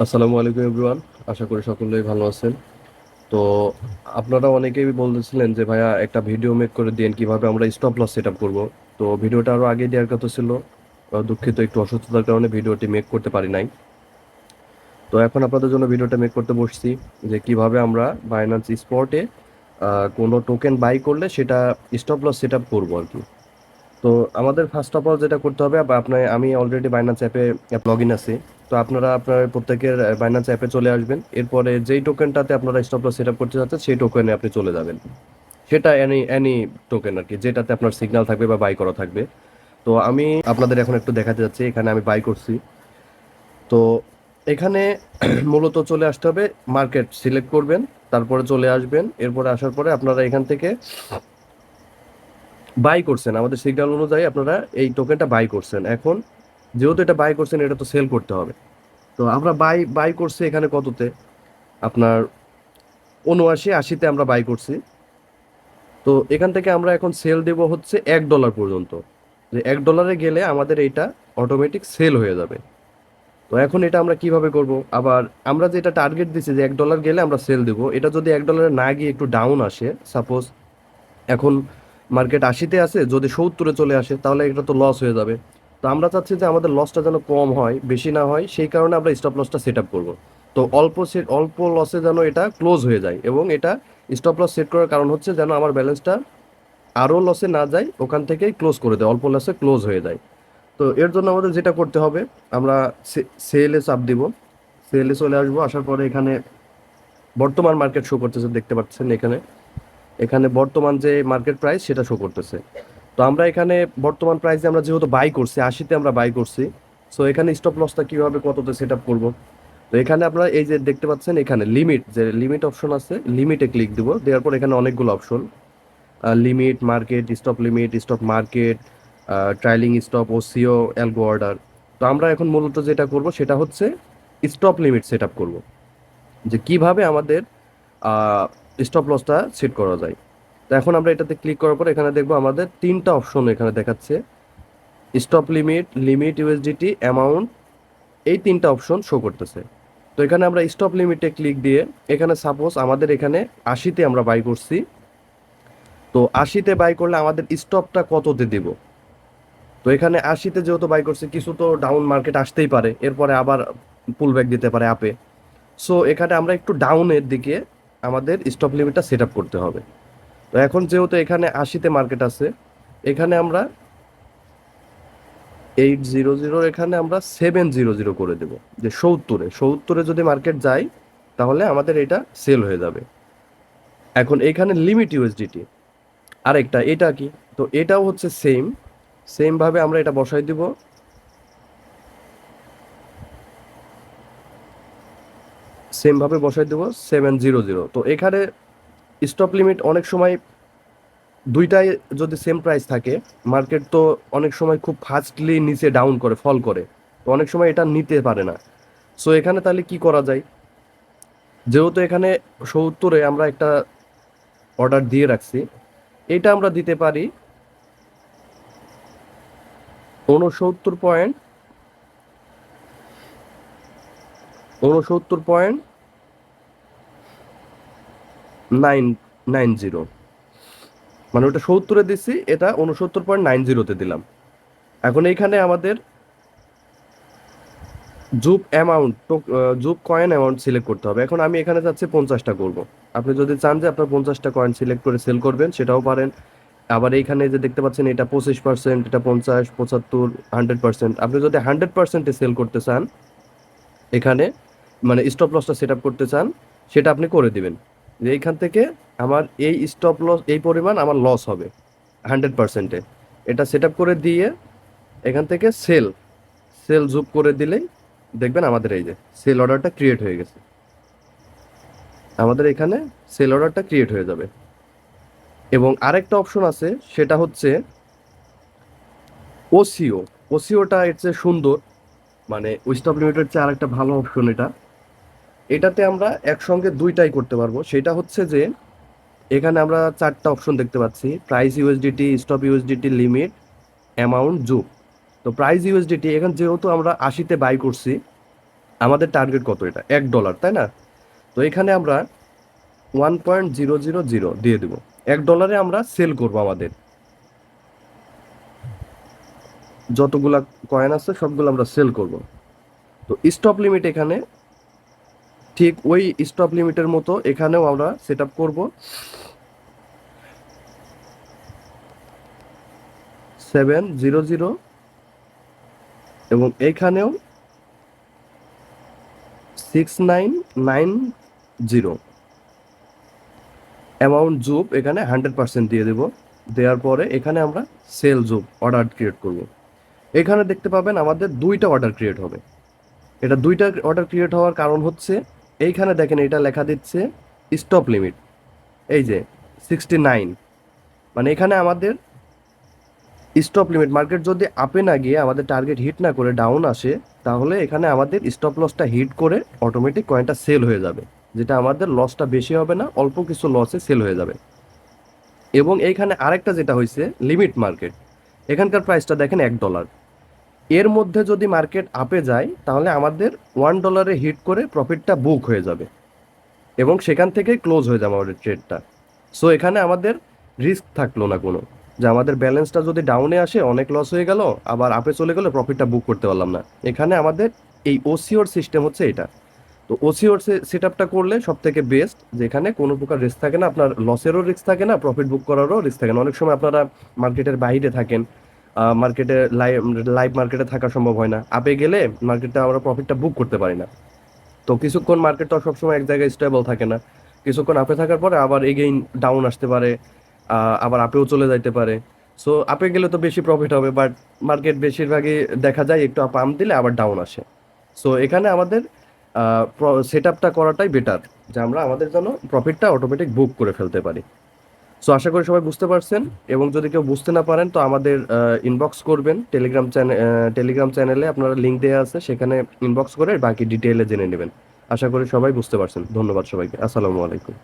আসসালামু আলাইকুম এভরিওয়ান। আশা করি সকলেই ভালো আছেন। তো আপনারা অনেকেই বলতেছিলেন যে ভাইয়া একটা ভিডিও মেক করে দিন কিভাবে আমরা স্টপ লস সেট আপ করবো। তো ভিডিওটা আরো আগে দেওয়ার কথা ছিল, দুঃখিত একটু অসুস্থতার কারণে ভিডিওটি মেক করতে পারি নাই। তো এখন আপনাদের জন্য ভিডিওটা মেক করতে বসছি যে কিভাবে আমরা বাইন্যান্স স্পটে কোনো টোকেন বাই করলে সেটা স্টপ লস সেট আপ করবো আর কি। তো আমাদের ফার্স্ট অফ অল যেটা করতে হবে, বা আপনার আমি অলরেডি বাইন্যান্স অ্যাপে লগ ইন আছি। তো আপনারা আপনার প্রত্যেকের বাইন্যান্স অ্যাপে চলে আসবেন। এরপরে যেই টোকেনটাতে আপনারা স্টপ লস সেট আপ করতে চাচ্ছেন সেই টোকেনে আপনি চলে যাবেন। সেটা এনি এনি টোকেন আর কি, যেটাতে আপনার সিগন্যাল থাকবে বা বাই করা থাকবে। তো আমি আপনাদের এখন একটু দেখাতে যাচ্ছি, এখানে আমি বাই করছি। তো এখানে মূলত চলে আসতে হবে, মার্কেট সিলেক্ট করবেন, তারপরে চলে আসবেন। এরপরে আসার পরে আপনারা এখান থেকে বাই করছেন, আমাদের সিগন্যাল অনুযায়ী আপনারা এই টোকেনটা বাই করছেন। এখন যেহেতু এটা বাই করছেন, এটা তো সেল করতে হবে। তো আমরা বাই বাই করছি এখানে কততে, আপনার 79-80-তে আমরা বাই করছি। তো এখান থেকে আমরা এখন সেল দেব হচ্ছে $1 পর্যন্ত। যে $1 গেলে আমাদের এটা অটোমেটিক সেল হয়ে যাবে। তো এখন এটা আমরা কিভাবে করব? আবার আমরা যেটা টার্গেট দিচ্ছি যে $1 গেলে আমরা সেল দেব, এটা যদি $1 না গিয়ে একটু ডাউন আসে, সাপোজ এখন মার্কেট 80-তে আছে, যদি 70-এ চলে আসে তাহলে এটা তো লস হয়ে যাবে। তো আমরা চাচ্ছি যে আমাদের লসটা যেন কম হয়, বেশি না হয়, সেই কারণে আমরা স্টপ লসটা সেট আপ করবো। তো অল্প লসে যেন এটা ক্লোজ হয়ে যায়, এবং এটা স্টপ লস সেট করার কারণ হচ্ছে যেন আমার ব্যালেন্সটা আরও লসে না যায়, ওখান থেকেই ক্লোজ করে দেয়, অল্প লসে ক্লোজ হয়ে যায়। তো এর জন্য আমাদের যেটা করতে হবে, আমরা সেলে চাপ দিব, সেলে চলে আসবো। আসার পরে এখানে বর্তমান মার্কেট শো করতেছে, দেখতে পাচ্ছেন এখানে। এখানে বর্তমান যে মার্কেট প্রাইস সেটা শো করতেছে। তো আমরা এখানে বর্তমান প্রাইসে আমরা যেহেতু বাই করছি, 80-তে আমরা বাই করছি। সো এখানে স্টপ লসটা কিভাবে কততে সেট আপ করবো? তো এখানে আপনারা এই যে দেখতে পাচ্ছেন, এখানে লিমিট, যে লিমিট অপশন আছে, লিমিটে ক্লিক দিব। দেওয়ার পর এখানে অনেকগুলো option, limit, market, stop limit, stop market, trailing stop, OCO, algo order. তো আমরা এখন মূলত যেটা করব সেটা হচ্ছে স্টপ লিমিট সেট আপ করবো, যে কিভাবে আমাদের স্টপ লসটা সেট করা যায়। তো এখন আমরা এটাতে ক্লিক করার পর এখানে দেখবো আমাদের তিনটা অপশন এখানে দেখাচ্ছে, stop limit, limit USDT, amount, এই তিনটা অপশন শো করতেছে। তো এখানে আমরা স্টপ লিমিটে ক্লিক দিয়ে, এখানে সাপোজ আমাদের এখানে 80-তে আমরা বাই করছি। তো 80-তে বাই করলে আমাদের স্টপটা কততে দিব? তো এখানে 80-তে যেহেতু বাই করছি, কিছু তো ডাউন মার্কেট আসতেই পারে, এরপরে আবার পুল ব্যাক দিতে পারে আপে। সো এখানে আমরা একটু ডাউনের দিকে আমাদের স্টপ লিমিটটা সেট আপ করতে হবে। তো এখন যেহেতু এখানে 80-তে মার্কেট আছে, এখানে আমরা 800, এখানে আমরা 700 করে দেব, যে 70-এ যদি মার্কেট যায় তাহলে আমাদের এটা সেল হয়ে যাবে। এখন এখানে লিমিট ইউএসডিটি আরেকটা, এটা কি? তো এটাও হচ্ছে সেম, সেম ভাবে আমরা এটা বসাই দিব। সেম ভাবে বসাই দেব 700। তো এখানে স্টপ লিমিট অনেক সময় দুইটাই যদি সেম প্রাইস থাকে, মার্কেট তো অনেক সময় খুব ফাস্টলি নিচে ডাউন করে, ফল করে। তো অনেক সময় এটা নিতে পারে না। সো এখানে তাহলে কি করা যায়? যেহেতু এখানে 70-এ আমরা একটা অর্ডার দিয়ে রাখছি, এটা আমরা দিতে পারি 69.990। মানে ওটা 70-এ দিচ্ছি, এটা 69.90-তে দিলাম। এখন এইখানে আমাদের জুপ অ্যামাউন্ট, জুপ কয়েন অ্যামাউন্ট সিলেক্ট করতে হবে। এখন আমি এখানে যাচ্ছি 50টা করব। আপনি যদি চান যে আপনার 50টা কয়েন সিলেক্ট করে সেল করবেন, সেটাও পারেন। আবার এইখানে যে দেখতে পাচ্ছেন, এটা 25%, এটা 50, 75, 100%। আপনি যদি 100%-এ সেল করতে চান, এখানে মানে স্টপ লসটা সেট আপ করতে চান, সেটা আপনি করে দিবেন। যে এইখান থেকে আমার এই স্টপ লস, এই পরিমাণ আমার লস হবে 100%-এ, এটা সেট আপ করে দিয়ে এখান থেকে সেল সেল জুপ করে দিলেই দেখবেন আমাদের এই যে সেল অর্ডারটা ক্রিয়েট হয়ে গেছে। আমাদের এখানে সেল অর্ডারটা ক্রিয়েট হয়ে যাবে। এবং আরেকটা অপশন আছে, সেটা হচ্ছে ওসিও। ওসিওটা এর চেয়ে সুন্দর, মানে স্টপ লিমিটের চেয়ে আরেকটা ভালো অপশন এটা। এটাতে আমরা একসঙ্গে দুইটাই করতে পারবো। সেটা হচ্ছে যে এখানে আমরা চারটা অপশন দেখতে পাচ্ছি, price USDT, stop USDT, limit, amount, জুপ। তো প্রাইস ইউএসডিটি, এখানে যেহেতু আমরা 80-তে বাই করছি, আমাদের টার্গেট কত, এটা $1, তাই না? তো এখানে আমরা 1.000 দিয়ে দিব। $1 আমরা সেল করব আমাদের যতগুলা কয়েন আছে সবগুলো আমরা সেল করব। তো স্টপ লিমিট এখানে ঠিক ওই স্টপ লিমিটের মতো এখানেও আমরা সেট আপ করবো 700, এবং এইখানেও 6990। অ্যামাউন্ট জুপ এখানে 100% দিয়ে দেব। দেওয়ার পরে এখানে আমরা সেল জুপ অর্ডার ক্রিয়েট করব। এখানে দেখতে পাবেন আমাদের দুইটা অর্ডার ক্রিয়েট হবে। এটা দুইটা অর্ডার ক্রিয়েট হওয়ার কারণ হচ্ছে এইখানে দেখেন এটা লেখা দিচ্ছে স্টপ লিমিট, এই যে 69, মানে এখানে আমাদের স্টপ লিমিট মার্কেট যদি আপে না গিয়ে আমাদের টার্গেট হিট না করে ডাউন আসে, তাহলে এখানে আমাদের স্টপ লসটা হিট করে অটোমেটিক কয়েনটা সেল হয়ে যাবে, যেটা আমাদের লসটা বেশি হবে না, অল্প কিছু লসে সেল হয়ে যাবে। এবং এইখানে আরেকটা যেটা হয়েছে লিমিট মার্কেট, এখানকার প্রাইসটা দেখেন $1। এর মধ্যে যদি মার্কেট আপে যায় তাহলে আমাদের $1 হিট করে প্রফিটটা বুক হয়ে যাবে এবং সেখান থেকে ক্লোজ হয়ে যাবে আমাদের ট্রেডটা। সো এখানে আমাদের রিস্ক থাকলো না কোনো, যে আমাদের ব্যালেন্সটা যদি ডাউনে আসে অনেক লস হয়ে গেল, আবার আপে চলে গেলে প্রফিটটা বুক করতে পারলাম না। এখানে আমাদের এই ওসিওর সিস্টেম হচ্ছে এটা। তো ওসিওর সেট আপটা করলে সব থেকে বেস্ট, যেখানে কোনো প্রকার রিস্ক থাকে না, আপনার লসেরও রিস্ক থাকে না, প্রফিট বুক করারও রিস্ক থাকে না। অনেক সময় আপনারা মার্কেটের বাইরে থাকেন, মার্কেটে লাইভ মার্কেটে থাকা সম্ভব হয় না, আপে গেলে মার্কেটটা আমরা প্রফিটটা বুক করতে পারি না। তো কিছুক্ষণ মার্কেট তো সবসময় এক জায়গায় স্টেবল থাকে না, কিছুক্ষণ আপে থাকার পরে আবার এগেইন ডাউন আসতে পারে, আবার আপেও চলে যাইতে পারে। সো আপে গেলে তো বেশি প্রফিট হবে, বাট মার্কেট বেশিরভাগই দেখা যায় একটু আপ দিলে আবার ডাউন আসে। সো এখানে আমাদের সেট আপটা করাটাই বেটার, যে আমরা আমাদের জন্য প্রফিটটা অটোমেটিক বুক করে ফেলতে পারি। সো আশা করি সবাই বুঝতে পারছেন, এবং যদি কেউ বুঝতে না পারেন তো আমাদের ইনবক্স করবেন, টেলিগ্রাম চ্যানেলে আপনারা লিঙ্ক দেওয়া আছে, সেখানে ইনবক্স করে বাকি ডিটেইলে জেনে নেবেন। আশা করি সবাই বুঝতে পারছেন। ধন্যবাদ সবাইকে। আসসালামু আলাইকুম।